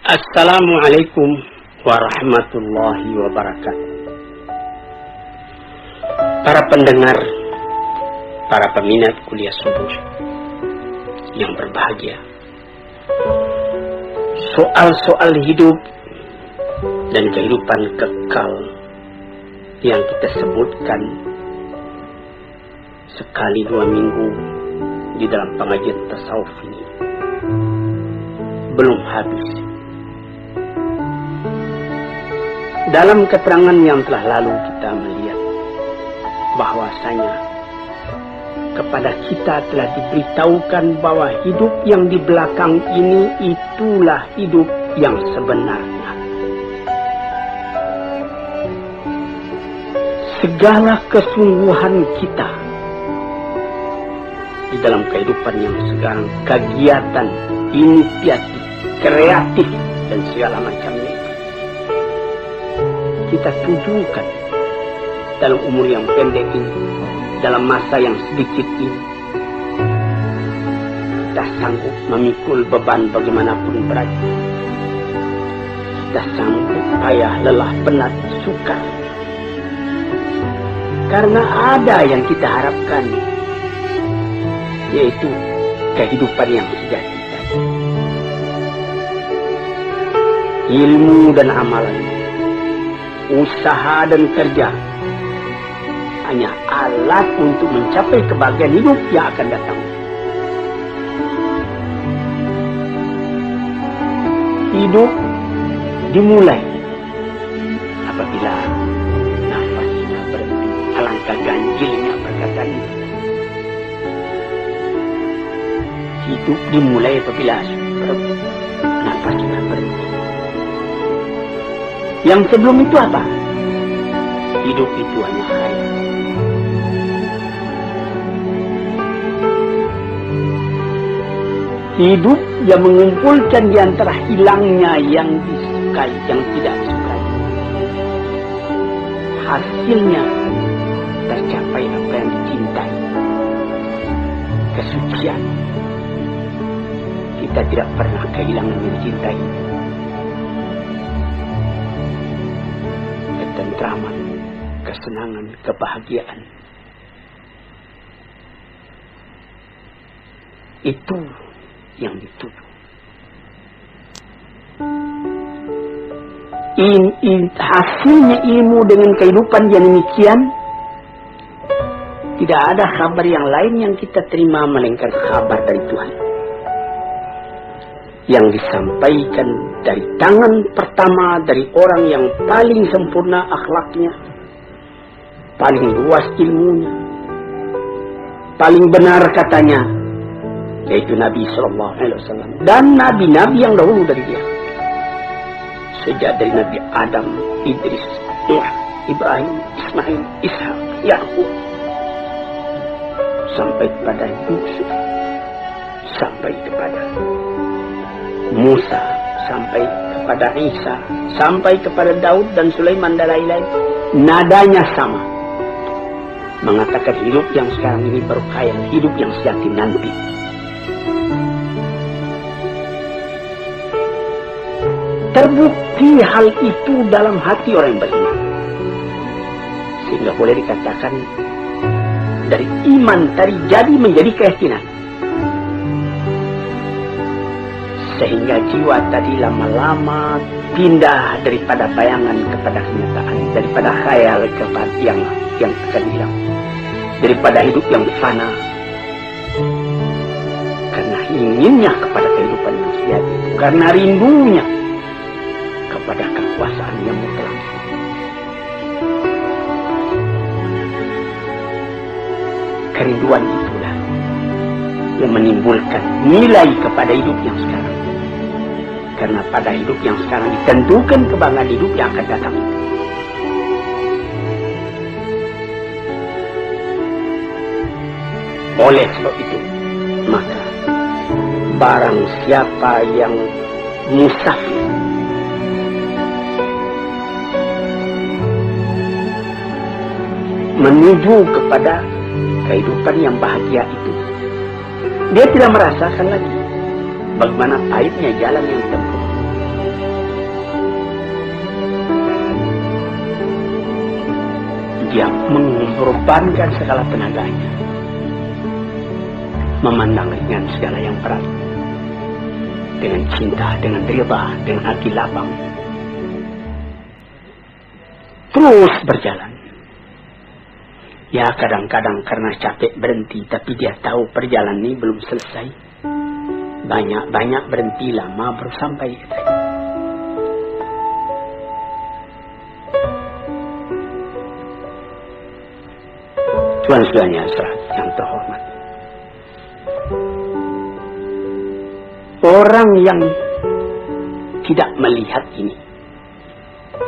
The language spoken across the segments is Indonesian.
Assalamualaikum warahmatullahi wabarakatuh. Para pendengar, para peminat kuliah subuh yang berbahagia, soal-soal hidup dan kehidupan kekal yang kita sebutkan sekali 2 minggu di dalam pengajian tasawuf ini belum habis. Dalam keterangan yang telah lalu kita melihat bahwasanya kepada kita telah diberitahukan bahwa hidup yang di belakang ini itulah hidup yang sebenarnya. Segala kesungguhan kita di dalam kehidupan yang sekarang, kegiatan, inisiatif, kreatif dan segala macamnya, kita tujukan dalam umur yang pendek ini, dalam masa yang sedikit ini, kita sanggup memikul beban bagaimanapun beratnya. Kita sanggup payah, lelah, penat, sukar, karena ada yang kita harapkan, yaitu kehidupan yang sejati, ilmu dan amalan, usaha dan kerja hanya alat untuk mencapai kebahagiaan hidup yang akan datang. Hidup dimulai apabila nafasnya berhenti. Alangkah ganjilnya perkataan itu. Hidup dimulai apabila nafasnya berhenti. Yang sebelum itu apa? Hidup itu hanya khayal. Hidup yang mengumpulkan di antara hilangnya yang disukai, yang tidak disukai. Hasilnya tercapai apa yang dicintai. Kesucian. Kita tidak pernah kehilangan yang dicintai. Ketentraman, kesenangan, kebahagiaan. Itu yang dituju. Hasilnya ilmu dengan kehidupan yang demikian, tidak ada kabar yang lain yang kita terima melainkan kabar dari Tuhan, yang disampaikan dari tangan pertama dari orang yang paling sempurna akhlaknya, paling luas ilmunya, paling benar katanya, yaitu Nabi SAW dan nabi-nabi yang dahulu dari dia. Sejak dari Nabi Adam, Idris, Nuh, Ibrahim, Ismail, Ishak, Yakub, sampai kepada Yusuf, sampai kepada Musa, sampai kepada Isa, sampai kepada Daud dan Sulaiman dan lain-lain. Nadanya sama, mengatakan hidup yang sekarang ini baru khayal, hidup yang sejati nanti. Terbukti hal itu dalam hati orang yang beriman, sehingga boleh dikatakan dari iman tadi jadi menjadi keyakinan, sehingga jiwa tadi lama-lama pindah daripada bayangan kepada kenyataan, daripada khayal kepada yang akan hilang, daripada hidup yang fana, karena inginnya kepada kehidupan yang sejati, karena rindunya kepada kekuasaan yang mutlak. Kerinduan itulah yang menimbulkan nilai kepada hidup yang sekarang. Karena pada hidup yang sekarang ditentukan kebanggaan hidup yang akan datang. Oleh sebab itu, maka barang siapa yang musafir, menuju kepada kehidupan yang bahagia itu, dia tidak merasakan lagi bagaimana pahitnya jalan yang ditempuh. dia mengorbankan segala tenaganya, memandang ringan segala yang berat, dengan cinta, dengan riba, dengan hati lapang, terus berjalan. Ya kadang-kadang karena capek berhenti, tapi dia tahu perjalanan ini belum selesai. Banyak-banyak berhenti, lama baru sampai katanya. Tuan-tuannya yang terhormat, orang yang tidak melihat ini,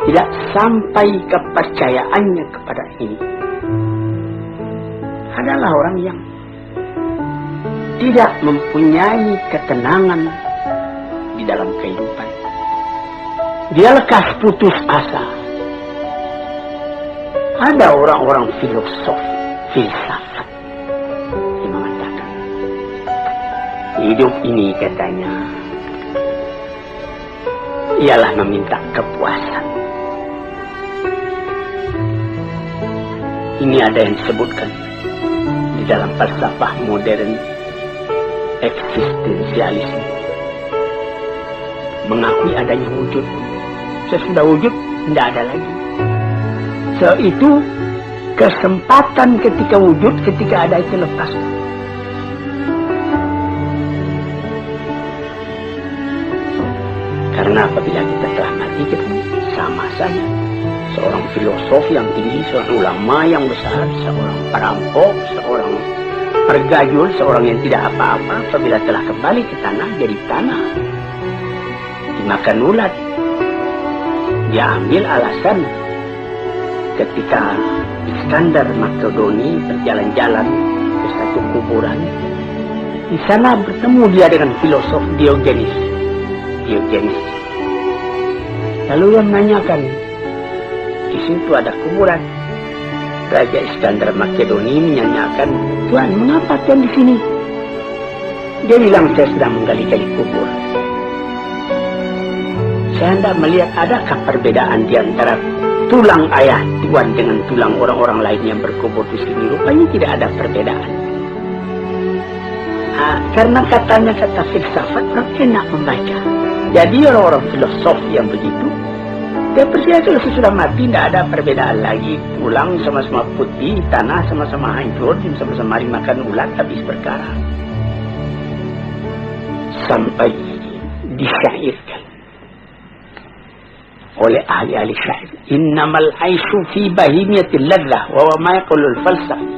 tidak sampai kepercayaannya kepada ini, adalah orang yang tidak mempunyai ketenangan di dalam kehidupan. Dia lekas putus asa. Ada orang-orang filosof, filsafat yang mengatakan hidup ini, katanya, ialah meminta kepuasan. Ini ada yang disebutkan di dalam falsafah modern, eksistensialisme, mengakui adanya wujud. Sesudah wujud tidak ada lagi. Itu kesempatan ketika wujud, ketika ada itu lepas. Karena apabila kita telah mati, kita sama saja. Seorang filosof yang tinggi, seorang ulama yang besar, seorang perampok, seorang pergajul, seorang yang tidak apa-apa, apabila telah kembali ke tanah, jadi tanah, dimakan ulat. Dia ambil alasan ketika Iskandar Makedoni berjalan-jalan ke satu kuburan. Di sana bertemu dia dengan filosof Diogenes. Lalu dia menanyakan, di situ ada kuburan. Raja Iskandar Makedoni menanyakan, Tuan, mengapa Tuan di sini? Dia bilang, saya sedang menggali-gali kubur. Saya hendak melihat adakah perbedaan di antara tulang ayah Tuan dengan tulang orang-orang lain yang berkubur di sini. Rupanya tidak ada perbedaan. Karena katanya kata filsafat orang enak membaca. Jadi orang-orang filosof yang begitu, dia percaya kalau sudah mati tidak ada perbedaan lagi. Tulang sama-sama putih, tanah sama-sama hancur, sama-sama dimakan ulat, habis perkara. Sampai disyairkan oleh ahli-ahli syair, innamal aisyu fi bahimiyatil ladzah wa ma yaqulul falsafah.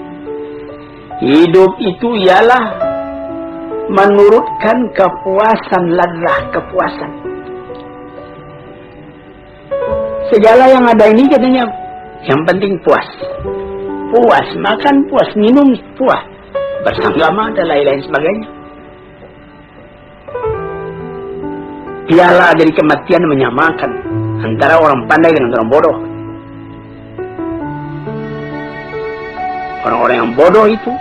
Hidup itu ialah menurutkan kepuasan, ladzah, kepuasan. Segala yang ada ini katanya yang penting puas. Puas makan, puas minum, puas bersanggama dan lain-lain sebagainya. Piala dari kematian menyamakan antara orang pandai dengan orang bodoh. Orang-orang yang bodoh itu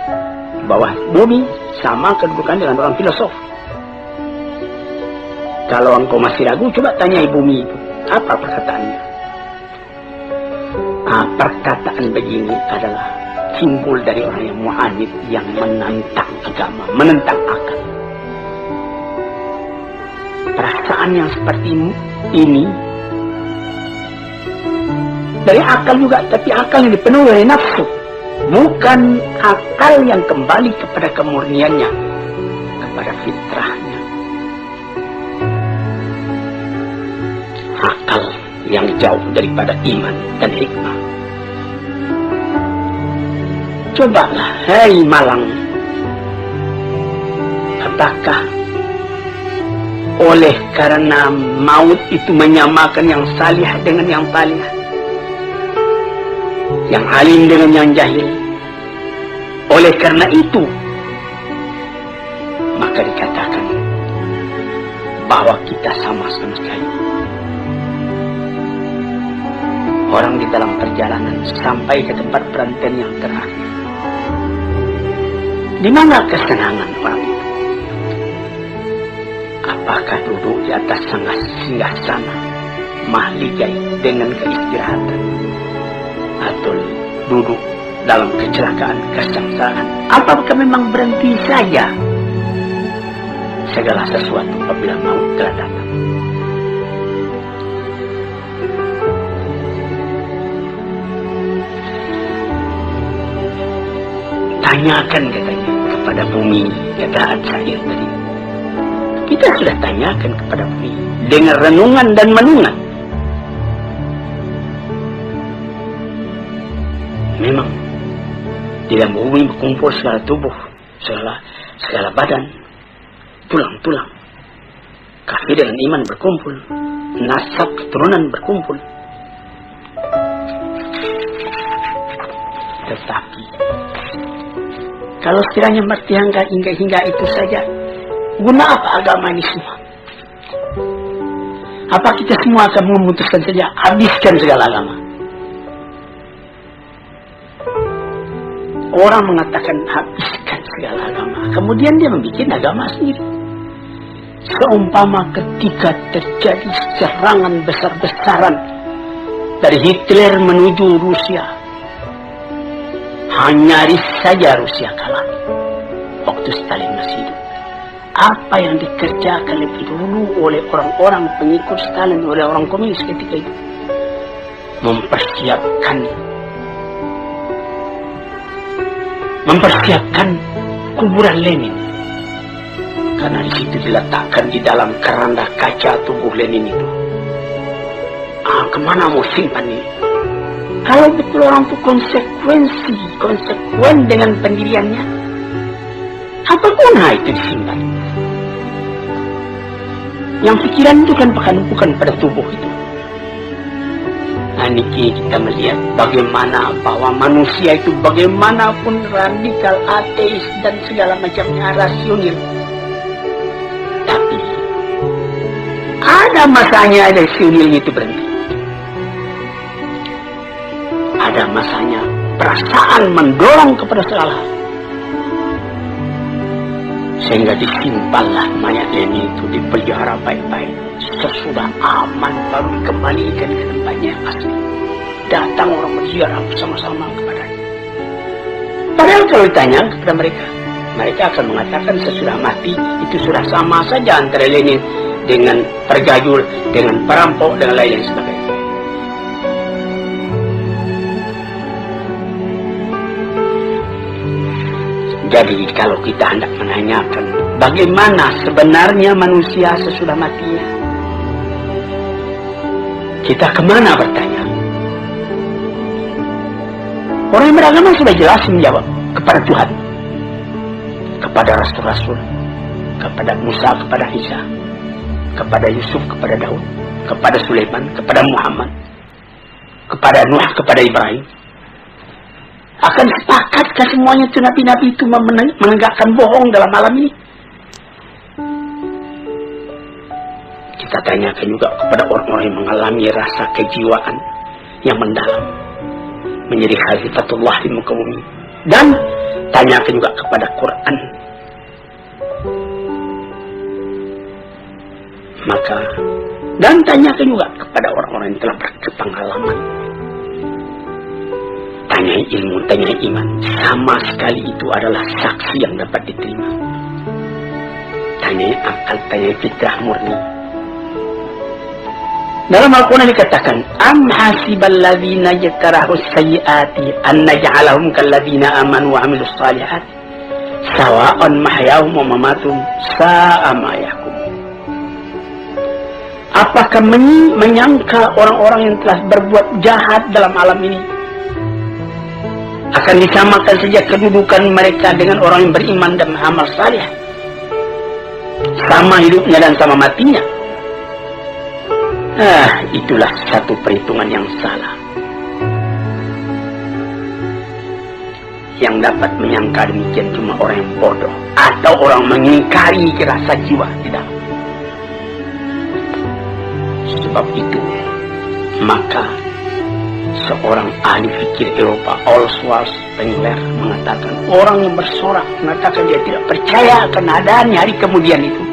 di bawah bumi sama kedudukan dengan orang filosof. Kalau engkau masih ragu, coba tanyai bumi itu, apa perkataannya? Perkataan begini adalah simbol dari orang yang mu'anid, yang menentang agama, menentang akal. Perasaan yang seperti ini dari akal juga, tapi akal yang dipenuhi oleh nafsu, bukan akal yang kembali kepada kemurniannya, kepada fitrahnya. Akal yang jauh daripada iman dan hikmah. Cobalah, hai Malang, apakah oleh karena maut itu menyamakan yang salih dengan yang talih, yang alim dengan yang jahil? Oleh karena itu maka dikatakan bahwa kita sama-sama sekali. Orang di dalam perjalanan sampai ke tempat perantaian yang terakhir. Di mana kesenangan orang itu? Apakah duduk di atas singgah sana mahligai dengan keistirahatan, atau duduk dalam kecelakaan, kesengsaraan. Apakah memang berhenti saja segala sesuatu apabila maut telah datang? Tanyakan katanya kepada bumi, kata Al-Syair tadi. Kita sudah tanyakan kepada bumi dengan renungan dan menungan. Memang di dalam bumi berkumpul segala tubuh, segala badan, tulang-tulang. Kafir dengan iman berkumpul, nasab keturunan berkumpul. Tetapi kalau sekiranya mati hingga itu saja, guna apa agama ini semua? Apa kita semua akan memutuskan saja, habiskan segala agama? Orang mengatakan habiskan segala agama, kemudian dia membuat agama sendiri. Seumpama ketika terjadi serangan besar-besaran dari Hitler menuju Rusia, nyaris saja Rusia kalah waktu Stalin masih hidup. Apa yang dikerjakan lebih dulu oleh orang-orang pengikut Stalin, oleh orang komunis ketika itu, mempersiapkan kuburan Lenin, karena di situ diletakkan di dalam keranda kaca tubuh Lenin itu. Kemana mau simpan ini? Kalau betul orang itu konsekuen dengan pendiriannya, apa guna itu disimpan? Yang pikiran itu kan bukan pada tubuh itu. Nah, ini kita melihat bagaimana bahwa manusia itu bagaimanapun radikal, ateis dan segala macamnya rasional, tapi ada masanya rasionalnya itu berhenti. Ada masanya perasaan mendorong kepada segala hal, sehingga disimpanlah mayat Lenin itu, dipelihara baik-baik. Sesudah aman baru dikembalikan ke tempatnya asli. Datang orang berziarah bersama-sama kepadanya. Padahal kalau ditanya kepada mereka, mereka akan mengatakan sesudah mati itu sudah sama saja antara Lenin dengan pergajul, dengan perampok, dan lain-lain sebagainya. Jadi kalau kita hendak menanyakan bagaimana sebenarnya manusia sesudah matinya, kita kemana bertanya? Orang yang beragama sudah jelas menjawab kepada Tuhan, kepada Rasul-Rasul, kepada Musa, kepada Isa, kepada Yusuf, kepada Daud, kepada Sulaiman, kepada Muhammad, kepada Nuh, kepada Ibrahim. Akan sepakatkah semuanya itu nabi-nabi itu menegakkan bohong dalam alam ini? Kita tanyakan juga kepada orang-orang yang mengalami rasa kejiwaan yang mendalam, menjadi khalifatullah di muka bumi. Dan tanyakan juga kepada Quran. Dan tanyakan juga kepada orang-orang yang telah berpengalaman. Tanyai ilmu, tanyai iman. Sama sekali itu adalah saksi yang dapat diterima. Tanyai akal, tanyai fitrah murni. Dalam Al-Quran dikatakan, Am hasibal ladzina yakrahus sayyiati an naj'alahum kal ladzina amanu wa 'amilus shalihat sawa'an mahyahum wa mamatum sa'a ma yahkum. Apakah menyangka orang-orang yang telah berbuat jahat dalam alam ini akan disamakan saja kedudukan mereka dengan orang yang beriman dan beramal saleh? Sama hidupnya dan sama matinya. Itulah satu perhitungan yang salah. Yang dapat menyangka demikian cuma orang yang bodoh atau orang mengingkari rasa jiwa di dalam. Sebab itu, maka seorang ahli fikir Eropa, Oswald Spengler, mengatakan orang yang bersorak, mengatakan dia tidak percaya akan adanya hari kemudian itu,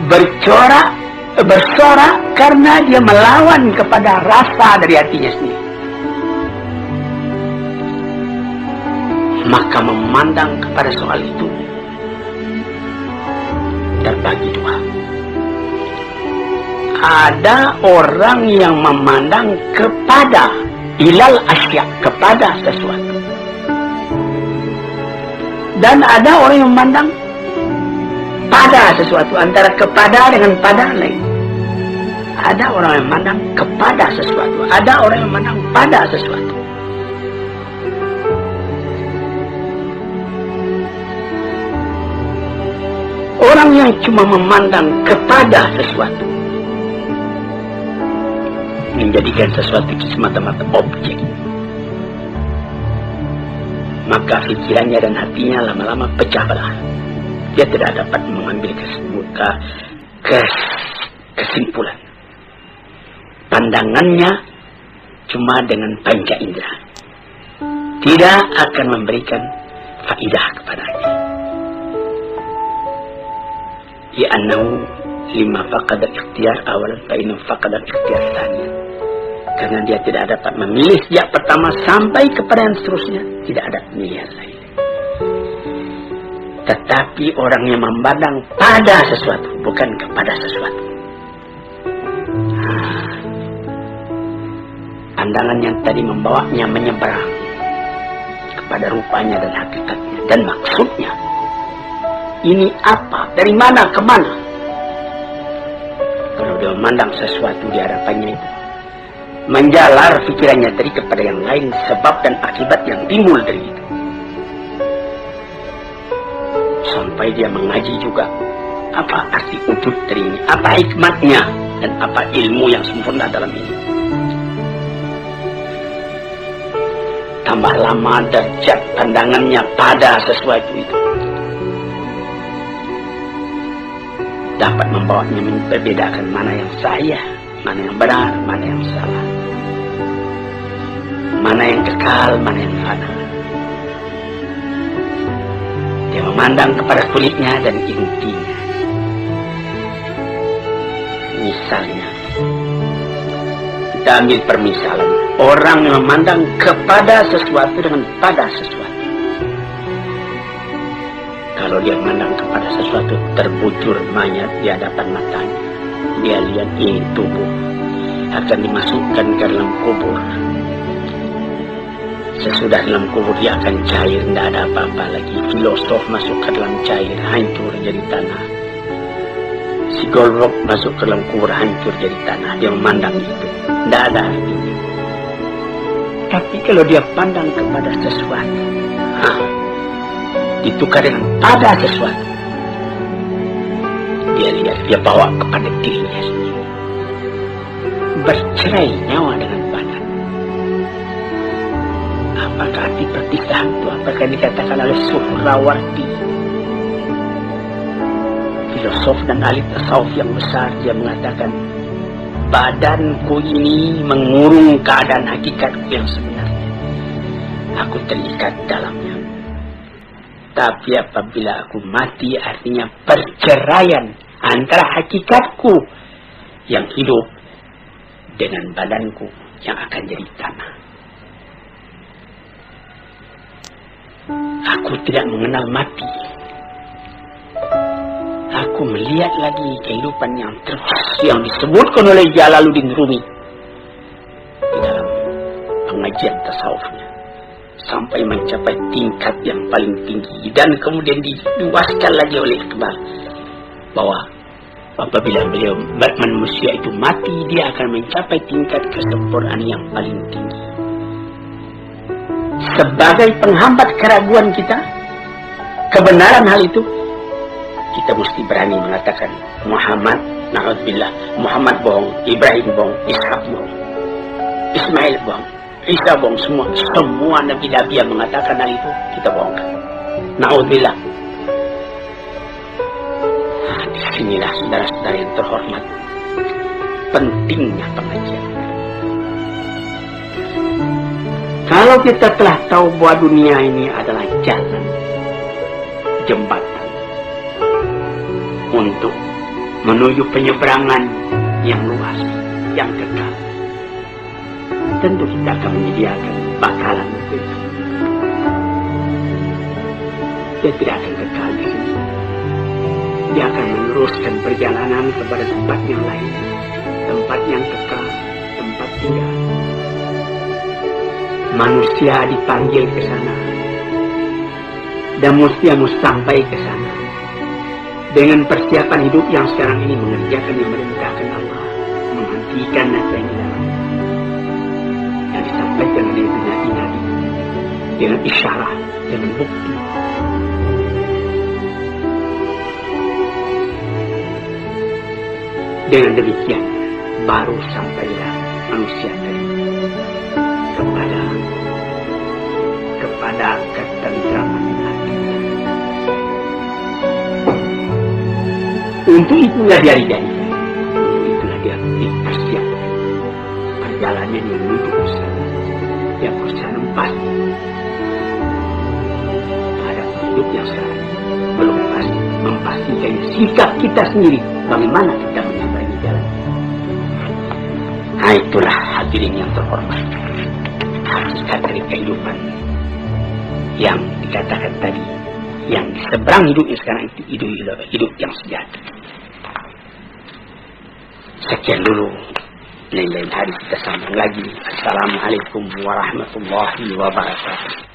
bersorak karena dia melawan kepada rasa dari hatinya sendiri. maka memandang kepada soal itu terbagi dua. Ada orang yang memandang kepada ilal asya, kepada sesuatu, dan ada orang yang memandang pada sesuatu. Antara kepada dengan pada lain. Ada orang yang memandang kepada sesuatu, ada orang yang memandang pada sesuatu. Orang yang cuma memandang kepada sesuatu, menjadikan sesuatu itu semata-mata objek, maka pikirannya dan hatinya lama-lama pecah belah. Dia tidak dapat mengambil kesimpulan. Pandangannya cuma dengan panca indera, tidak akan memberikan faidah kepadanya. Li'annahu lima faqada ikhtiyar awalan fa inna faqada ikhtiyar tsaniyan. Karena dia tidak dapat memilih sejak pertama sampai kepada yang seterusnya, tidak ada pilihan lain. Tetapi orang yang memandang pada sesuatu, bukan kepada sesuatu. Pandangan yang tadi membawanya menyeberang kepada rupanya dan hakikatnya dan maksudnya. Ini apa? Dari mana ke mana? Kalau dia memandang sesuatu di hadapannya itu, menjalar pikirannya tadi kepada yang lain, sebab dan akibat yang timbul dari itu. Sampai dia mengaji juga apa arti wujud dari ini, apa hikmatnya, dan apa ilmu yang sempurna dalam ini. Tambah lama derajat pandangannya pada sesuatu itu, dapat membawanya membedakan mana yang sahih, mana yang benar, mana yang salah, mana yang kekal, mana yang fana. Dia memandang kepada kulitnya dan intinya. Misalnya, kita ambil permisalan orang yang memandang kepada sesuatu dengan pada sesuatu. Kalau dia memandang kepada sesuatu, terbujur mayat di hadapan matanya, dia lihat ini tubuh akan dimasukkan ke dalam kubur. Sesudah dalam kubur dia akan cair, tidak ada apa-apa lagi. Filosof masuk ke dalam cair, hancur jadi tanah. Si Golrok masuk ke dalam kubur, hancur jadi tanah. Dia memandang itu, tidak ada artinya. Tapi kalau dia pandang kepada sesuatu, ditukar dengan pada sesuatu, dia lihat, dia bawa kepada dirinya sendiri. Bercerai nyawa dengan badan. Apakah arti perpisahan itu? Apakah dikatakan oleh Suhrawardi, filosof dan ahli tasawuf yang besar? Dia mengatakan, badanku ini mengurung keadaan hakikatku yang sebenarnya. Aku terikat dalamnya. Tapi apabila aku mati, artinya perceraian antara hakikatku yang hidup dengan badanku yang akan jadi tanah. Aku tidak mengenal mati. Aku melihat lagi kehidupan yang terus yang disebutkan oleh Jalaluddin Rumi di dalam pengajian tasawufnya, sampai mencapai tingkat yang paling tinggi, dan kemudian diluaskan lagi oleh Iqbal bahwa apabila beliau manusia itu mati, dia akan mencapai tingkat kesempurnaan yang paling tinggi. Sebagai penghambat keraguan kita, kebenaran hal itu, kita mesti berani mengatakan Muhammad, na'udzubillah, Muhammad bohong, Ibrahim bohong, Ishak bohong, Ismail bohong, Isa bohong, semua nabi-nabi yang mengatakan hal itu kita bohongkan. Na'udzubillah. Disinilah saudara-saudara yang terhormat, pentingnya pengajian. Kalau kita telah tahu bahwa dunia ini adalah jalan, jembatan untuk menuju penyeberangan yang luas, yang kekal, tentu kita akan menyediakan bakalan untuk itu. dia tidak akan kekal di sini. Dia akan meneruskan perjalanan kepada tempat yang lain, tempat yang kekal, tempat tinggal. Manusia dipanggil ke sana, dan manusia mau sampai ke sana dengan persiapan hidup yang sekarang ini, mengerjakan yang merendahkan Allah, menghentikan nasihat yang dilarang, yang disampaikan oleh nabi-nabi dengan isyarat, dengan bukti. Dengan demikian baru sampailah manusia tadi kepada ketentraman hati. Untuk itulah dia dijadikan, untuk itulah dia dipersiapkan perjalanan yang menuju ke sana. Dia berusaha pada hidup yang sekarang belum pasti, memastikan sikap kita sendiri bagaimana kita menyambangi jalan. Nah, itulah hadirin yang terhormat, hakikat dari kehidupan yang dikatakan tadi, yang seberang hidupnya sekarang itu hidup yang sejahtera. Sekian dulu, lain-lain hari kita sambung lagi. Assalamualaikum warahmatullahi wabarakatuh.